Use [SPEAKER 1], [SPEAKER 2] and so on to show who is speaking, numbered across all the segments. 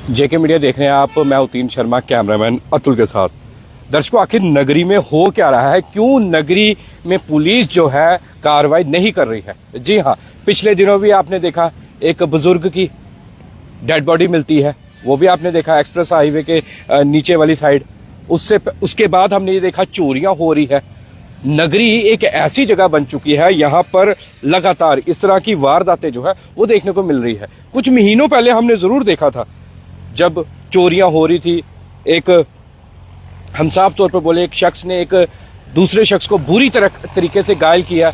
[SPEAKER 1] जेके media देख रहे हैं आप। मैं उतीन शर्मा, कैमरामैन अतुल के साथ। दर्शकों, आखिर नगरी में हो क्या रहा है? क्यों नगरी में पुलिस जो है कार्रवाई नहीं कर रही है? जी हाँ, पिछले दिनों भी आपने देखा एक बुजुर्ग की डेड बॉडी मिलती है, वो भी आपने देखा एक्सप्रेस हाईवे के नीचे वाली साइड। उसके बाद हमने ये देखा चोरियां हो रही है। नगरी एक ऐसी जगह बन चुकी है, यहाँ पर लगातार इस तरह की वारदातें जो है वो देखने को मिल रही है। कुछ महीनों पहले हमने जरूर देखा था जब चोरियां हो रही थी। एक हम साफ तौर पर बोले, एक शख्स ने एक दूसरे शख्स को बुरी तरीके से घायल किया,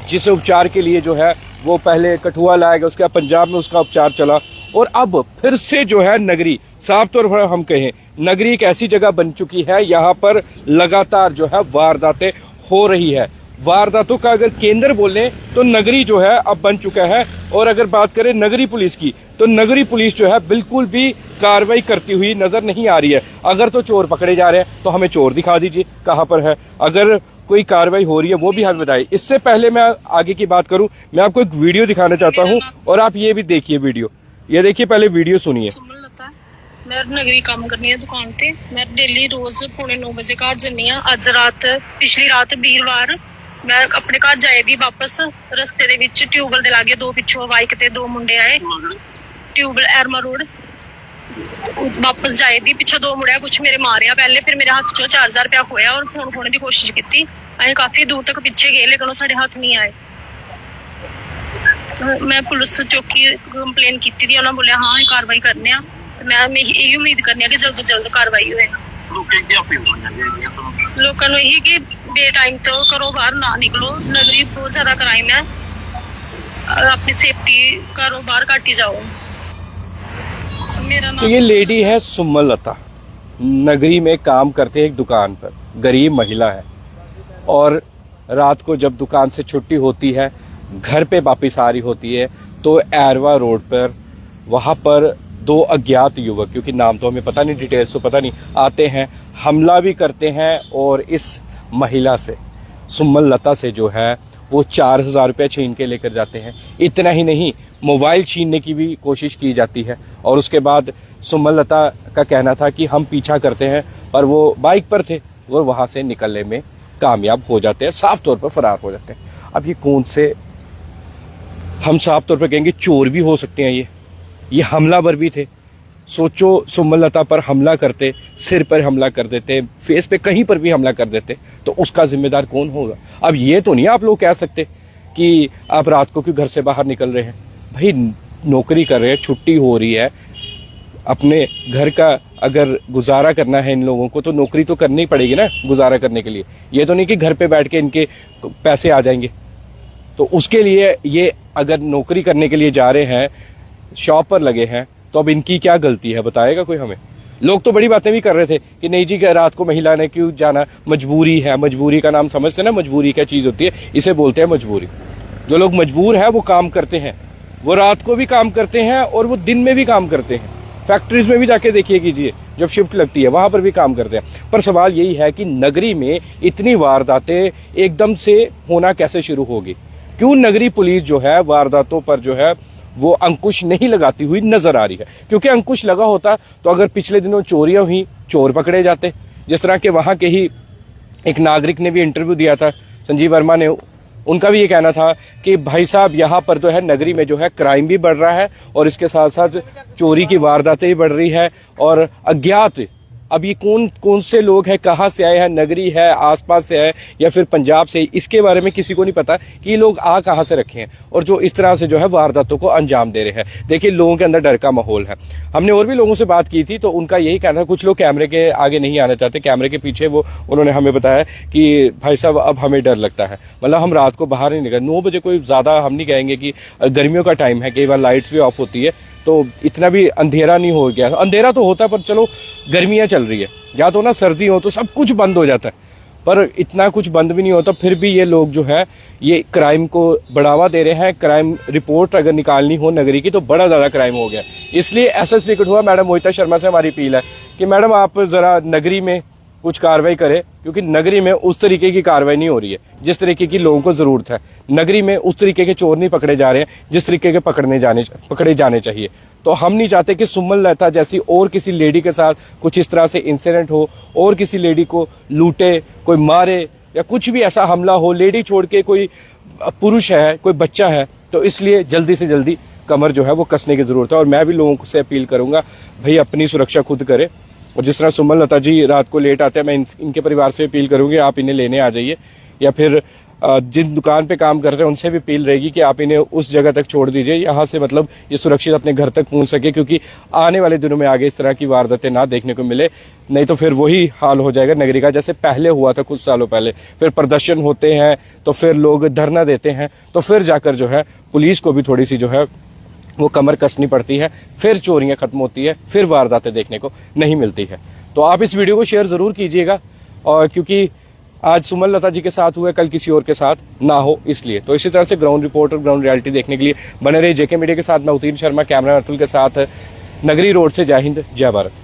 [SPEAKER 1] जिसे उपचार के लिए जो है वो पहले कठुआ लाया गया, उसके बाद पंजाब में उसका उपचार चला। और अब फिर से जो है नगरी, साफ तौर पर हम कहें, नगरी एक ऐसी जगह बन चुकी है, यहाँ पर लगातार जो है वारदातें हो रही है। वारदातों का अगर केंद्र बोले तो नगरी जो है अब बन चुका है। और अगर बात करें नगरी पुलिस की, तो नगरी पुलिस जो है बिल्कुल भी कार्रवाई करती हुई नजर नहीं आ रही है। अगर तो चोर पकड़े जा रहे हैं तो हमें चोर दिखा दीजिए कहां पर है। अगर कोई कार्रवाई हो रही है वो भी हमें बताइए। इससे पहले मैं आगे की बात करूं, मैं आपको एक वीडियो दिखाना चाहता हूं और आप ये भी देखिए वीडियो। ये देखिए, पहले वीडियो सुनिए।
[SPEAKER 2] मैं नगरी काम करनी है दुकान ते। मैं डेली रोज 9:45 बजे घर जन्नी आ। अज रात, पिछली रात वीरवार, मैं अपने घर जाए दी वापस। रस्ते दे विच ट्यूबल दे लागे दो पिछों बाइक ते दो मुंडे आए। ट्यूबल एरमा रोड वापस जाए दी, पिछों दो मुड़े कुछ मेरे मारिया पहले, फिर मेरे हाथ चो 4000 रुपया खोया और फोन खोने की कोशिश की। अं काफी दूर तक पीछे गए लेकिन साढ़े हाथ नहीं आए। मैं पुलिस चौकी कंप्लेन की थी, उन्होंने बोलिया हाँ कार्रवाई करने। मैं यही उम्मीद करनी है कि जल्द तो जल्द कार्रवाई होए। लोगों को यही कि बे टाइम तो घरों बाहर ना निकलो। नगरी बहुत ज्यादा क्राइम है, अपनी सेफ्टी घरों बाहर घट ही जाओ। मेरा नाम
[SPEAKER 1] तो ये लेडी है सुमन लता, नगरी में काम करते हैं एक दुकान पर, गरीब महिला है। और रात को जब दुकान से छुट्टी होती है, घर पे वापिस आ रही होती है, तो एरवा रोड पर वहां पर दो अज्ञात युवक, क्योंकि नाम तो हमें पता नहीं, डिटेल्स तो पता नहीं, आते हैं, हमला भी करते हैं और इस महिला से, सुमन लता से जो है वो 4000 रुपया छीन के लेकर जाते हैं। इतना ही नहीं, मोबाइल छीनने की भी कोशिश की जाती है। और उसके बाद सुमन लता का कहना था कि हम पीछा करते हैं, पर वो बाइक पर थे, वो वहां से निकलने में कामयाब हो जाते हैं, साफ तौर पर फरार हो जाते हैं। अब ये कौन से, हम साफ तौर पर कहेंगे चोर भी हो सकते हैं, ये हमलावर भी थे। सोचो, सुमन लता पर हमला करते, सिर पर हमला कर देते, फेस पे कहीं पर भी हमला कर देते, तो उसका जिम्मेदार कौन होगा? अब ये तो नहीं आप लोग कह सकते कि आप रात को क्यों घर से बाहर निकल रहे हैं। भाई नौकरी कर रहे हैं, छुट्टी हो रही है, अपने घर का अगर गुजारा करना है इन लोगों को तो नौकरी तो करनी पड़ेगी ना गुजारा करने के लिए। ये तो नहीं कि घर पे बैठ के इनके पैसे आ जाएंगे। तो उसके लिए ये अगर नौकरी करने के लिए जा रहे हैं, शॉप पर लगे हैं, तो अब इनकी क्या गलती है, बताएगा कोई हमें? लोग तो बड़ी बातें भी कर रहे थे कि नहीं जी, रात को महिला ने क्यों जाना, मजबूरी है। मजबूरी का नाम समझते ना, मजबूरी क्या चीज होती है, इसे बोलते हैं मजबूरी। जो लोग मजबूर है वो काम करते हैं, वो रात को भी काम करते हैं और वो दिन में भी काम करते हैं। फैक्ट्रीज में भी जाके देखिए कीजिए, जब शिफ्ट लगती है वहां पर भी काम करते हैं। पर सवाल यही है कि नगरी में इतनी वारदातें एकदम से होना कैसे शुरू होगी? क्यों नगरी पुलिस जो है वारदातों पर जो है वो अंकुश नहीं लगाती हुई नजर आ रही है? क्योंकि अंकुश लगा होता तो अगर पिछले दिनों चोरियां हुई, चोर पकड़े जाते। जिस तरह के वहां के ही एक नागरिक ने भी इंटरव्यू दिया था, संजीव वर्मा ने, उनका भी ये कहना था कि भाई साहब यहाँ पर तो है नगरी में जो है क्राइम भी बढ़ रहा है और इसके साथ साथ चोरी की वारदातें भी बढ़ रही है। और अज्ञात, अब ये कौन से लोग हैं, कहाँ से आए हैं, नगरी है, आसपास से है या फिर पंजाब से, इसके बारे में किसी को नहीं पता कि ये लोग आ कहाँ से रखे हैं और जो इस तरह से जो है वारदातों को अंजाम दे रहे हैं। देखिए, लोगों के अंदर डर का माहौल है। हमने और भी लोगों से बात की थी तो उनका यही कहना है, कुछ लोग कैमरे के आगे नहीं आना चाहते, कैमरे के पीछे वो उन्होंने हमें बताया कि भाई साहब अब हमें डर लगता है, मतलब हम रात को बाहर नहीं निकल। 9 बजे कोई ज्यादा हम नहीं कहेंगे कि गर्मियों का टाइम है, कई बार लाइट्स भी ऑफ होती है, तो इतना भी अंधेरा नहीं हो गया। अंधेरा तो होता है पर चलो गर्मियां चल रही है, या तो ना सर्दी हो तो सब कुछ बंद हो जाता है, पर इतना कुछ बंद भी नहीं होता। फिर भी ये लोग जो है ये क्राइम को बढ़ावा दे रहे हैं। क्राइम रिपोर्ट अगर निकालनी हो नगरी की तो बड़ा ज्यादा क्राइम हो गया। इसलिए एसएसपी कठुआ मैडम मोहिता शर्मा से हमारी अपील है कि मैडम आप जरा नगरी में कुछ कार्रवाई करे, क्योंकि नगरी में उस तरीके की कार्रवाई नहीं हो रही है जिस तरीके की लोगों को जरूरत है। नगरी में उस तरीके के चोर नहीं पकड़े जा रहे हैं जिस तरीके के पकड़े जाने चाहिए। तो हम नहीं चाहते कि सुमन लता जैसी और किसी लेडी के साथ कुछ इस तरह से इंसिडेंट हो, और किसी लेडी को लूटे, कोई मारे या कुछ भी ऐसा हमला हो। लेडी छोड़ के कोई पुरुष है, कोई बच्चा है, तो इसलिए जल्दी से जल्दी कमर जो है वो कसने की जरूरत है। और मैं भी लोगों से अपील करूंगा, भाई अपनी सुरक्षा खुद करें। और जिस तरह सुमन लता जी रात को लेट आते हैं, मैं इनके परिवार से अपील करूंगी आप इन्हें लेने आ जाइए, या फिर जिन दुकान पे काम कर रहे हैं उनसे भी अपील रहेगी कि आप इन्हें उस जगह तक छोड़ दीजिए, यहाँ से मतलब ये सुरक्षित अपने घर तक पहुंच सके, क्योंकि आने वाले दिनों में आगे इस तरह की वारदातें ना देखने को मिले। नहीं तो फिर वही हाल हो जाएगा नगरी का जैसे पहले हुआ था कुछ सालों पहले। फिर प्रदर्शन होते हैं तो फिर लोग धरना देते हैं, तो फिर जाकर जो है पुलिस को भी थोड़ी सी जो है वो कमर कसनी पड़ती है, फिर चोरियां खत्म होती है, फिर वारदातें देखने को नहीं मिलती है। तो आप इस वीडियो को शेयर जरूर कीजिएगा, और क्योंकि आज सुमन लता जी के साथ हुए, कल किसी और के साथ ना हो इसलिए। तो इसी तरह से ग्राउंड रिपोर्ट और ग्राउंड रियलिटी देखने के लिए बने रहिए जेके मीडिया के साथ। मैं उतीन शर्मा, कैमरा अतुल के साथ, नगरी रोड से। जय हिंद, जय भारत।